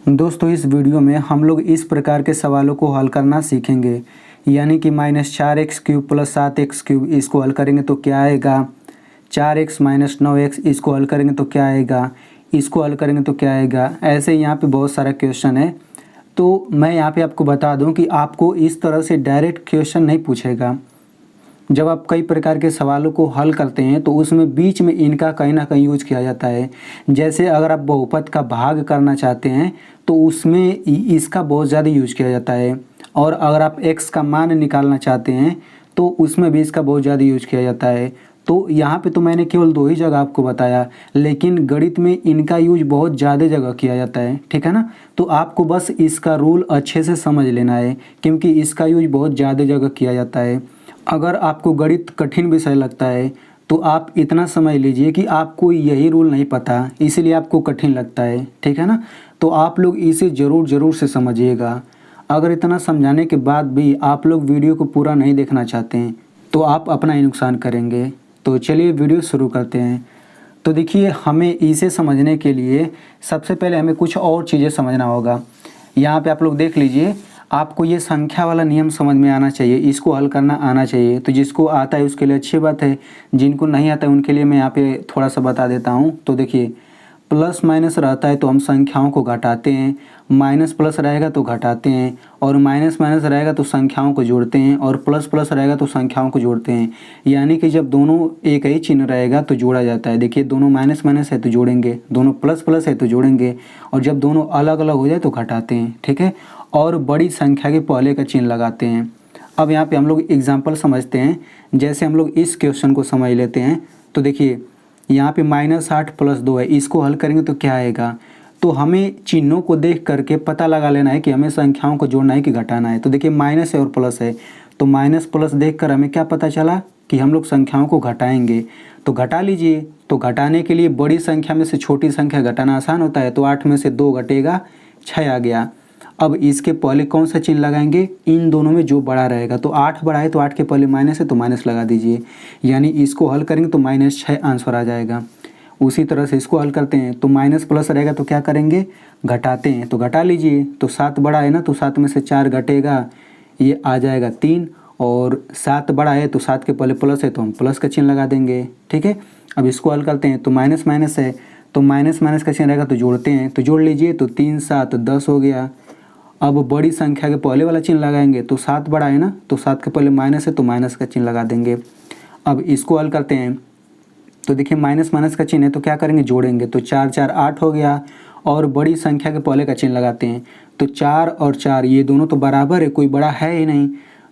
दोस्तों इस वीडियो में हम लोग इस प्रकार के सवालों को हल करना सीखेंगे, यानी कि -4x³ + 7x³ इसको हल करेंगे तो क्या आएगा, 4x - 9x इसको हल करेंगे तो क्या आएगा, इसको हल करेंगे तो क्या आएगा। ऐसे यहाँ पे बहुत सारा क्वेश्चन है। तो मैं यहाँ पे आपको बता दूँ कि आपको इस तरह से डायरेक्ट क्वेश्चन नहीं पूछेगा। जब आप कई प्रकार के सवालों को हल करते हैं तो उसमें बीच में इनका कहीं ना कहीं यूज किया जाता है। जैसे अगर आप बहुपद का भाग करना चाहते हैं तो उसमें इसका बहुत ज़्यादा यूज किया जाता है, और अगर आप x का मान निकालना चाहते हैं तो उसमें भी इसका बहुत ज़्यादा यूज किया जाता है। तो यहाँ पे तो मैंने केवल 2 ही जगह आपको बताया, लेकिन गणित में इनका यूज बहुत ज़्यादा जगह किया जाता है, ठीक है ना। तो आपको बस इसका रूल अच्छे से समझ लेना है, क्योंकि इसका यूज बहुत ज़्यादा जगह किया जाता है। अगर आपको गणित कठिन विषय लगता है तो आप इतना समझ लीजिए कि आपको यही रूल नहीं पता, इसीलिए आपको कठिन लगता है, ठीक है ना। तो आप लोग इसे ज़रूर से समझिएगा। अगर इतना समझाने के बाद भी आप लोग वीडियो को पूरा नहीं देखना चाहते हैं तो आप अपना ही नुकसान करेंगे। तो चलिए वीडियो शुरू करते हैं। तो देखिए, हमें इसे समझने के लिए सबसे पहले हमें कुछ और चीज़ें समझना होगा। यहाँ पे आप लोग देख लीजिए, आपको ये संख्या वाला नियम समझ में आना चाहिए, इसको हल करना आना चाहिए। तो जिसको आता है उसके लिए अच्छी बात है, जिनको नहीं आता है उनके लिए मैं यहाँ पे थोड़ा सा बता देता हूँ। तो देखिए, प्लस माइनस रहता है तो हम संख्याओं को घटाते हैं, माइनस प्लस रहेगा तो घटाते हैं, और माइनस माइनस रहेगा तो संख्याओं को जोड़ते हैं, और प्लस प्लस रहेगा तो संख्याओं को जोड़ते हैं। यानी कि जब दोनों एक ही चिन्ह रहेगा तो जोड़ा जाता है। देखिए, दोनों माइनस माइनस है तो जोड़ेंगे, दोनों प्लस प्लस है तो जोड़ेंगे, और जब दोनों अलग अलग हो जाए तो घटाते हैं, ठीक है। और बड़ी संख्या के पहले का चिन्ह लगाते हैं। अब यहाँ पे हम लोग एग्जाम्पल समझते हैं। जैसे हम लोग इस क्वेश्चन को समझ लेते हैं। तो देखिए, यहाँ पे -8 + 2 है, इसको हल करेंगे तो क्या आएगा। तो हमें चिन्हों को देख करके पता लगा लेना है कि हमें संख्याओं को जोड़ना है कि घटाना है। तो देखिए, माइनस है और प्लस है, तो माइनस प्लस देख कर हमें क्या पता चला कि हम लोग संख्याओं को घटाएंगे। तो घटा लीजिए। तो घटाने के लिए बड़ी संख्या में से छोटी संख्या घटाना आसान होता है। तो 8 में से 2 घटेगा, 6 आ गया। अब इसके पहले कौन सा चिन्ह लगाएंगे, इन दोनों में जो बड़ा रहेगा। तो 8 बड़ा है तो 8 के पहले माइनस है तो माइनस लगा दीजिए, यानी इसको हल करेंगे तो -6 आंसर आ जाएगा। उसी तरह से इसको हल करते हैं। तो माइनस प्लस रहेगा तो क्या करेंगे, घटाते हैं। तो घटा लीजिए। तो 7 बड़ा है ना, तो 7 में से 4 घटेगा, ये आ जाएगा 3। और 7 बड़ा है तो 7 के पहले प्लस है तो हम प्लस का चिन्ह लगा देंगे, ठीक है। अब इसको हल करते हैं। तो माइनस माइनस है तो माइनस माइनस का चिन्ह रहेगा तो जोड़ते हैं। तो जोड़ लीजिए। तो 3 7 10 हो गया। अब बड़ी संख्या के पहले वाला चिन्ह लगाएंगे। तो 7 बड़ा है ना, तो 7 के पहले माइनस है तो माइनस का चिन्ह लगा देंगे। अब इसको हल करते हैं। तो देखिए, माइनस माइनस का चिन्ह है तो क्या करेंगे, जोड़ेंगे। तो 4 4 8 हो गया, और बड़ी संख्या के पहले का चिन्ह लगाते हैं। तो 4 और 4 ये दोनों तो बराबर है, कोई बड़ा है ही नहीं।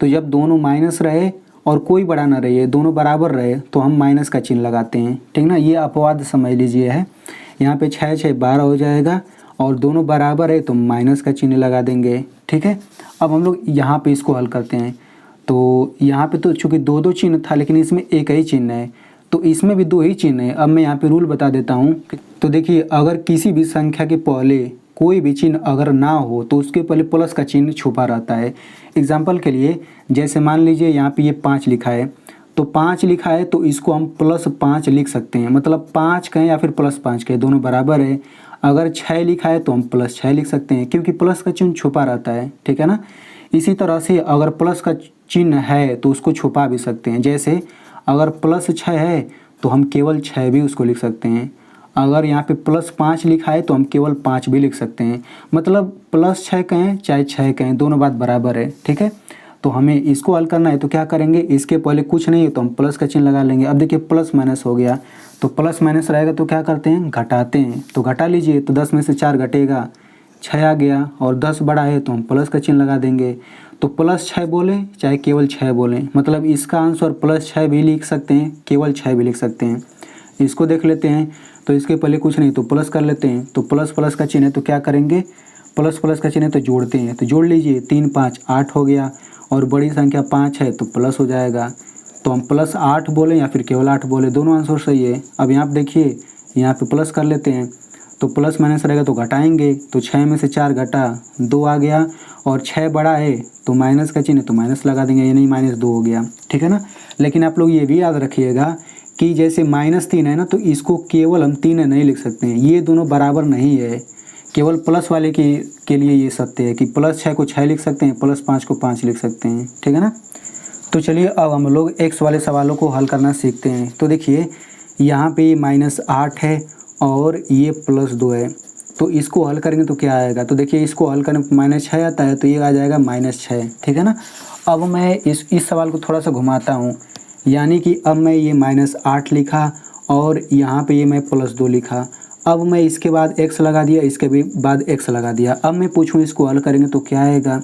तो जब दोनों माइनस रहे और कोई बड़ा ना रहे, दोनों बराबर रहे, तो हम माइनस का चिन्ह लगाते हैं, ठीक ना। ये अपवाद समझ लीजिए है। यहाँ पे 6 6 12 हो जाएगा, और दोनों बराबर है तो माइनस का चिन्ह लगा देंगे, ठीक है। अब हम लोग यहाँ पे इसको हल करते हैं। तो यहाँ पे तो चूँकि 2 चिन्ह था, लेकिन इसमें एक ही चिन्ह है, तो इसमें भी 2 ही चिन्ह है। अब मैं यहाँ पे रूल बता देता हूँ। तो देखिए, अगर किसी भी संख्या के पहले कोई भी चिन्ह अगर ना हो तो उसके पहले प्लस का चिन्ह छुपा रहता है। एग्जाम्पल के लिए, जैसे मान लीजिए यहाँ पे ये 5 लिखा है, तो 5 लिखा है तो इसको हम +5 लिख सकते हैं, मतलब 5 कहें या फिर +5 कहें, दोनों बराबर है। अगर 6 लिखा है तो हम +6 लिख सकते हैं, क्योंकि प्लस का चिन्ह छुपा रहता है, ठीक है ना। इसी तरह से अगर प्लस का चिन्ह है तो उसको छुपा भी सकते हैं। जैसे अगर +6 है तो हम केवल 6 भी उसको लिख सकते हैं। अगर यहाँ पे +5 लिखा है तो हम केवल 5 भी लिख सकते हैं। मतलब +6 कहें चाहे 6 कहें, दोनों बात बराबर है, ठीक है। तो हमें इसको हल करना है तो क्या करेंगे, इसके पहले कुछ नहीं है तो हम प्लस का चिन्ह लगा लेंगे। अब देखिए, प्लस माइनस हो गया, तो प्लस माइनस रहेगा तो क्या करते हैं, घटाते हैं। तो घटा लीजिए। तो 10 में से 4 घटेगा, 6 आ गया, और 10 बड़ा है तो हम प्लस का चिन्ह लगा देंगे। तो +6 बोलें चाहे केवल 6 बोलें, मतलब इसका आंसर +6 भी लिख सकते हैं, केवल 6 भी लिख सकते हैं। इसको देख लेते हैं। तो इसके पहले कुछ नहीं तो प्लस कर लेते हैं। तो प्लस प्लस का चिन्ह है तो क्या करेंगे, प्लस प्लस का चिन्ह है तो जोड़ते हैं। तो जोड़ लीजिए। 3 5 8 हो गया, और बड़ी संख्या 5 है तो प्लस हो जाएगा। तो हम +8 बोलें या फिर केवल 8 बोले, दोनों आंसर सही है। अब यहाँ पे देखिए, यहाँ पे प्लस कर लेते हैं। तो प्लस माइनस रहेगा तो घटाएंगे। तो 6 में से 4 घटा, 2 आ गया, और 6 बड़ा है तो माइनस का चिन्ह है तो माइनस लगा देंगे, यानी -2 हो गया, ठीक है ना। लेकिन आप लोग ये भी याद रखिएगा कि जैसे -3 है ना, तो इसको केवल हम 3 नहीं लिख सकते हैं, ये दोनों बराबर नहीं है, केवल प्लस वाले के लिए ये सत्य है कि +6 को 6 लिख सकते हैं, +5 को 5 लिख सकते हैं, ठीक है ना। तो चलिए अब हम लोग x वाले सवालों को हल करना सीखते हैं। तो देखिए यहाँ पे -8 है और ये +2 है, तो इसको हल करेंगे तो क्या आएगा। तो देखिए इसको हल करने पर -6 आता है, तो ये आ जाएगा -6, ठीक है ना। अब मैं इस सवाल को थोड़ा सा घुमाता हूँ, यानी कि अब मैं ये -8 लिखा और यहाँ पे ये मैं +2 लिखा। अब मैं इसके बाद x लगा दिया, इसके भी बाद x लगा दिया। अब मैं पूछूँ इसको हल करेंगे तो क्या आएगा।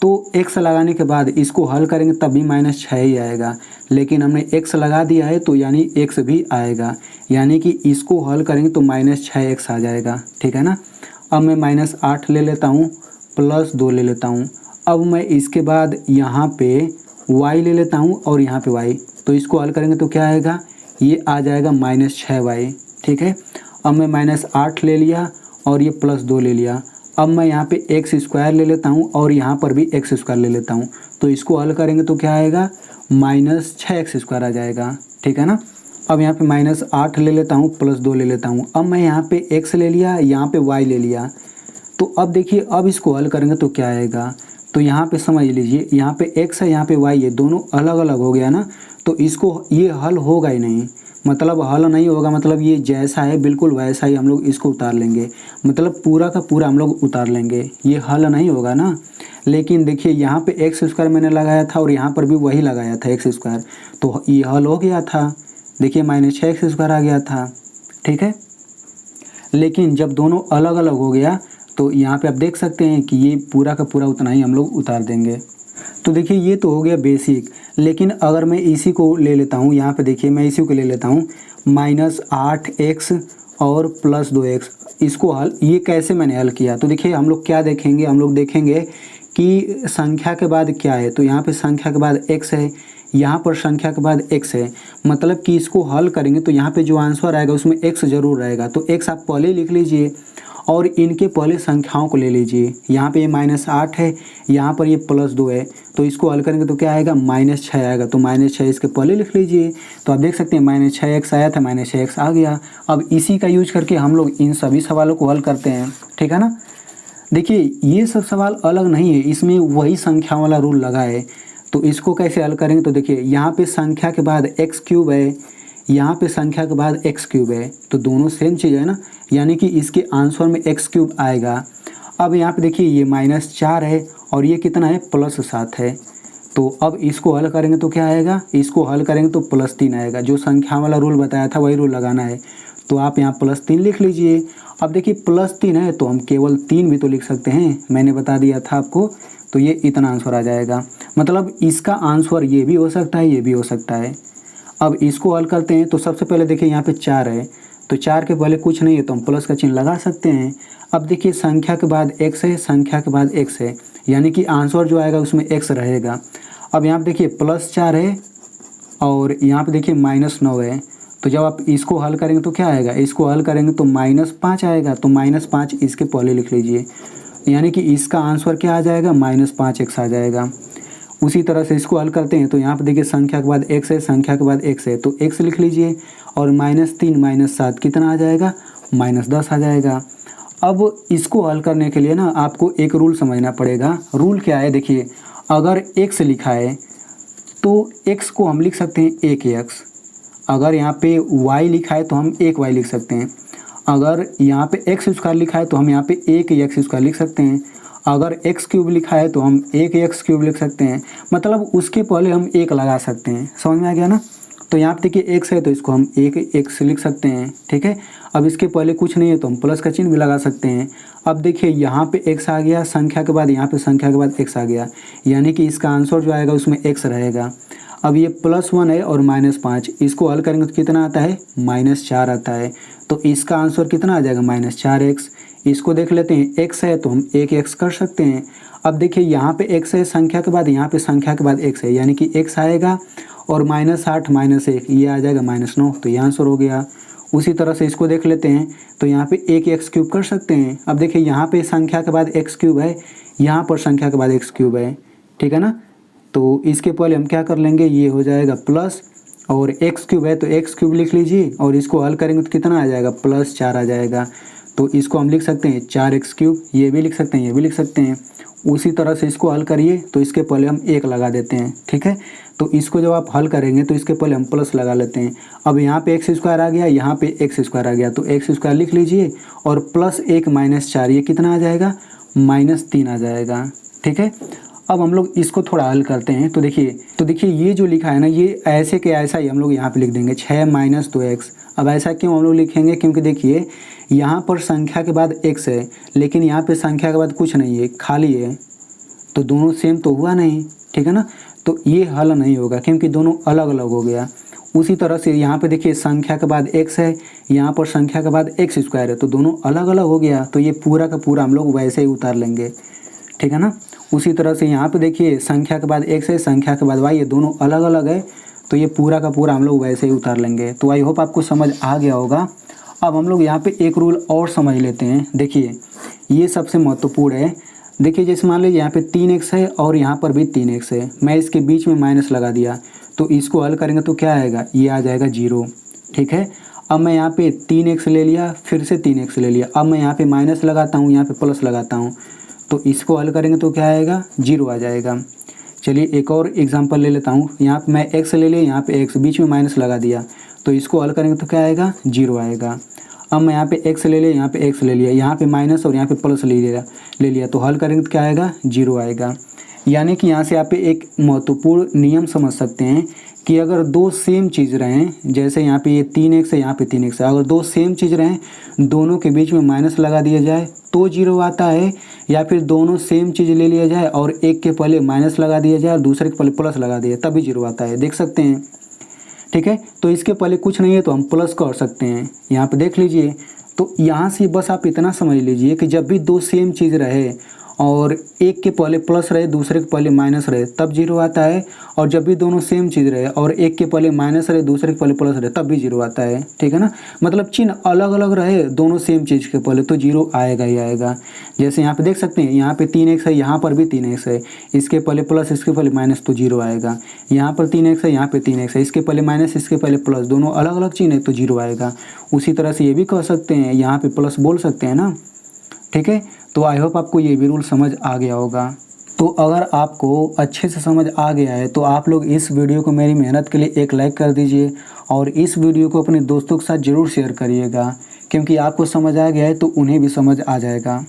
तो x लगाने के बाद इसको हल करेंगे तब भी -6 ही आएगा, लेकिन हमने x लगा दिया है तो यानी x भी आएगा, यानी कि इसको हल करेंगे तो -6x आ जाएगा, ठीक है ना। अब मैं -8 ले लेता हूँ, +2 ले लेता हूँ। अब मैं इसके बाद यहाँ पे y ले लेता हूँ और यहाँ पे y, तो इसको हल करेंगे तो क्या आएगा, ये आ जाएगा -6y, ठीक है। अब मैं -8 ले लिया और ये +2 ले लिया। अब मैं यहाँ पे x² ले लेता हूँ और यहाँ पर भी x² ले लेता हूँ, तो इसको हल करेंगे तो क्या आएगा, -6x² आ जाएगा, ठीक है ना। अब यहाँ पे -8 ले लेता हूँ, +2 ले लेता हूँ। अब मैं यहाँ पे x ले लिया, यहाँ पे y ले लिया, तो अब देखिए अब इसको हल करेंगे तो क्या आएगा। तो यहाँ पे समझ लीजिए, यहाँ पे x है, यहाँ पे y है, दोनों अलग अलग हो गया ना, तो इसको ये हल होगा ही नहीं। मतलब हल नहीं होगा, मतलब ये जैसा है बिल्कुल वैसा ही हम लोग इसको उतार लेंगे, मतलब पूरा का पूरा हम लोग उतार लेंगे, ये हल नहीं होगा ना। लेकिन देखिए यहाँ पे x² मैंने लगाया था और यहाँ पर भी वही लगाया था x², तो ये हल हो गया था। देखिए -6x² आ गया था, ठीक है। लेकिन जब दोनों अलग अलग हो गया तो यहाँ पे आप देख सकते हैं कि ये पूरा का पूरा उतना ही हम लोग उतार देंगे। तो देखिए ये तो हो गया बेसिक, लेकिन अगर मैं इसी को ले लेता हूँ, यहाँ पे देखिए मैं इसी को ले लेता हूँ -8x और +2x, इसको हल ये कैसे मैंने हल किया। तो देखिए हम लोग क्या देखेंगे, हम लोग देखेंगे कि संख्या के बाद क्या है। तो यहाँ पे संख्या के बाद x है, यहाँ पर संख्या के बाद x है, मतलब कि इसको हल करेंगे तो यहाँ पे जो आंसर आएगा उसमें x ज़रूर रहेगा। तो x आप पहले लिख लीजिए और इनके पहले संख्याओं को ले लीजिए। यहाँ पे ये -8 है, यहाँ पर ये +2 है, तो इसको हल करेंगे तो क्या आएगा, -6 आएगा। तो -6 इसके पहले लिख लीजिए। तो आप देख सकते हैं -6x आया था, -6x आ गया। अब इसी का यूज करके हम लोग इन सभी सवालों को हल करते हैं, ठीक है ना। देखिए ये सब सवाल अलग नहीं है, इसमें वही संख्या वाला रूल लगा है। तो इसको कैसे हल करेंगे, तो देखिए यहाँ पे संख्या के बाद x³ है, यहाँ पे संख्या के बाद x³ है, तो दोनों सेम चीज़ है ना, यानी कि इसके आंसर में x³ आएगा। अब यहाँ पे देखिए ये -4 है और ये कितना है, +7 है। तो अब इसको हल करेंगे तो क्या आएगा, इसको हल करेंगे तो +3 आएगा। जो संख्या वाला रूल बताया था वही रूल लगाना है, तो आप यहाँ +3 लिख लीजिए। अब देखिए +3 है तो हम केवल 3 भी तो लिख सकते हैं, मैंने बता दिया था आपको। तो ये इतना आंसर आ जाएगा, मतलब इसका आंसर ये भी हो सकता है, ये भी हो सकता है। अब इसको हल करते हैं तो सबसे पहले देखिए यहाँ पे 4 है, तो 4 के पहले कुछ नहीं है तो हम प्लस का चिन्ह लगा सकते हैं। अब देखिए संख्या के बाद x है, संख्या के बाद x है, यानी कि आंसर जो आएगा उसमें x रहेगा। अब यहाँ पे देखिए +4 है और यहाँ पे देखिए -9 है, तो जब आप इसको हल करेंगे तो क्या आएगा, इसको हल करेंगे तो -5 आएगा। तो -5 इसके पहले लिख लीजिए, यानी कि इसका आंसर क्या आ जाएगा, -5x आ जाएगा। उसी तरह से इसको हल करते हैं तो यहाँ पे देखिए संख्या के बाद x है, संख्या के बाद x है, तो x लिख लीजिए और -3 -7 कितना आ जाएगा, -10 आ जाएगा। अब इसको हल करने के लिए ना आपको एक रूल समझना पड़ेगा। रूल क्या है, देखिए अगर x लिखा है तो x को हम लिख सकते हैं 1x, अगर यहाँ पे y लिखा है तो हम 1y लिख सकते हैं, अगर यहाँ पे x² लिखा है तो हम यहाँ पे 1x² लिख सकते हैं, अगर x³ लिखा है तो हम 1x³ लिख सकते हैं, मतलब उसके पहले हम 1 लगा सकते हैं। समझ में आ गया ना। तो यहाँ पे देखिए x है तो इसको हम 1x लिख सकते हैं, ठीक है। अब इसके पहले कुछ नहीं है तो हम प्लस का चिन्ह भी लगा सकते हैं। अब देखिए यहाँ पे x आ गया, संख्या के बाद यहाँ पे संख्या के बाद x आ गया, यानी कि इसका आंसर जो आएगा उसमें x रहेगा। अब ये +1 है और -5, इसको हल करेंगे तो कितना आता है, -4 आता है। तो इसका आंसर कितना आ जाएगा, -4x। इसको देख लेते हैं, x है तो हम 1x कर सकते हैं। अब देखिए यहाँ पे x है, संख्या के बाद यहाँ पे संख्या के बाद x है, यानी कि x आएगा और -8 -1 ये आ जाएगा -9, तो ये आंसर हो गया। उसी तरह से इसको देख लेते हैं तो यहाँ पे 1x³ कर सकते हैं। अब देखिए यहाँ पे संख्या के बाद x³ है, यहाँ पर संख्या के बाद x³ है, ठीक है ना। तो इसके पहले हम क्या कर लेंगे, ये हो जाएगा प्लस और x³ है तो x³ लिख लीजिए और इसको हल करेंगे तो कितना आ जाएगा, +4 आ जाएगा। तो इसको हम लिख सकते हैं 4x³, ये भी लिख सकते हैं, ये भी लिख सकते हैं। उसी तरह से इसको हल करिए तो इसके पहले हम 1 लगा देते हैं, ठीक है। तो इसको जब आप हल करेंगे तो इसके पहले हम प्लस लगा लेते हैं। अब यहाँ पे x² आ गया, यहाँ पे x² आ गया, तो x² लिख लीजिए और प्लस 1 माइनस 4 ये कितना आ जाएगा, -3 आ जाएगा, ठीक है। अब हम लोग इसको थोड़ा हल करते हैं तो देखिए ये जो लिखा है ना, ये ऐसे के ऐसा ही हम लोग यहाँ पे लिख देंगे 6 - 2x। अब ऐसा क्यों हम लोग लिखेंगे, क्योंकि देखिए यहाँ पर संख्या के बाद x है, लेकिन यहाँ पे संख्या के बाद कुछ नहीं है, खाली है, तो दोनों सेम तो हुआ नहीं, ठीक है ना। तो ये हल नहीं होगा क्योंकि दोनों अलग अलग हो गया। उसी तरह से यहाँ पे देखिए संख्या के बाद x है, यहाँ पर संख्या के बाद x² है, तो दोनों अलग अलग हो गया, तो ये पूरा का पूरा हम लोग वैसे ही उतार लेंगे, ठीक है ना। उसी तरह से यहाँ पे देखिए संख्या के बाद x है, संख्या के बाद y, ये दोनों अलग अलग है, तो ये पूरा का पूरा हम लोग वैसे ही उतार लेंगे। तो आई होप आपको समझ आ गया होगा। अब हम लोग यहाँ पे एक रूल और समझ लेते हैं। देखिए ये सबसे महत्वपूर्ण है। देखिए जैसे मान लीजिए यहाँ पे 3x है और यहाँ पर भी 3x है, मैं इसके बीच में माइनस लगा दिया, तो इसको हल करेंगे तो क्या आएगा, ये आ जाएगा 0, ठीक है। अब मैं यहाँ पे 3x ले लिया, फिर से 3x ले लिया, अब मैं यहाँ पे माइनस लगाता हूँ, यहाँ पे प्लस लगाता हूँ, तो इसको हल करेंगे तो क्या आएगा, 0 आ जाएगा। चलिए एक और एग्जांपल ले लेता हूँ। यहाँ पे मैं x ले लिया, यहाँ पे x, बीच में माइनस लगा दिया, तो इसको हल करेंगे तो क्या आएगा, 0 आएगा। अब मैं यहाँ पे x ले लिया, यहाँ पे x ले लिया, यहाँ पे माइनस और यहाँ पे प्लस ले लिया, तो हल करेंगे तो क्या आएगा, 0 आएगा। यानी कि यहाँ से आप एक महत्वपूर्ण नियम समझ सकते हैं कि अगर दो सेम चीज़ रहें, जैसे यहाँ पे ये 3x है, यहाँ पे 3x है, अगर दो सेम चीज़ रहें, दोनों के बीच में माइनस लगा दिया जाए तो 0 आता है, या फिर दोनों सेम चीज़ ले लिया जाए और एक के पहले माइनस लगा दिया जाए और दूसरे के पहले प्लस लगा दिया तभी 0 आता है, देख सकते हैं, ठीक है। तो इसके पहले कुछ नहीं है तो हम प्लस कर सकते हैं, यहाँ पे देख लीजिए। तो यहाँ से बस आप इतना समझ लीजिए कि जब भी दो सेम चीज़ रहे और एक के पहले प्लस रहे, दूसरे के पहले माइनस रहे, तब 0 आता है, और जब भी दोनों सेम चीज़ रहे और एक के पहले माइनस रहे, दूसरे के पहले प्लस रहे, तब भी 0 आता है, ठीक है ना। मतलब चिन्ह अलग अलग रहे दोनों सेम चीज़ के पहले, तो 0 आएगा ही आएगा। जैसे यहाँ पे देख सकते हैं, यहाँ पे 3x है, यहाँ पर भी 3x है, इसके पहले प्लस इसके पहले माइनस, तो 0 आएगा। यहाँ पर 3x है, यहाँ पे 3x है, इसके पहले माइनस इसके पहले प्लस, दोनों अलग अलग चिन्ह है तो 0 आएगा। उसी तरह से ये भी कह सकते हैं, यहाँ पे प्लस बोल सकते हैं ना, ठीक है। तो आई होप आपको ये भी रूल समझ आ गया होगा। तो अगर आपको अच्छे से समझ आ गया है तो आप लोग इस वीडियो को मेरी मेहनत के लिए एक लाइक कर दीजिए और इस वीडियो को अपने दोस्तों के साथ ज़रूर शेयर करिएगा, क्योंकि आपको समझ आ गया है तो उन्हें भी समझ आ जाएगा।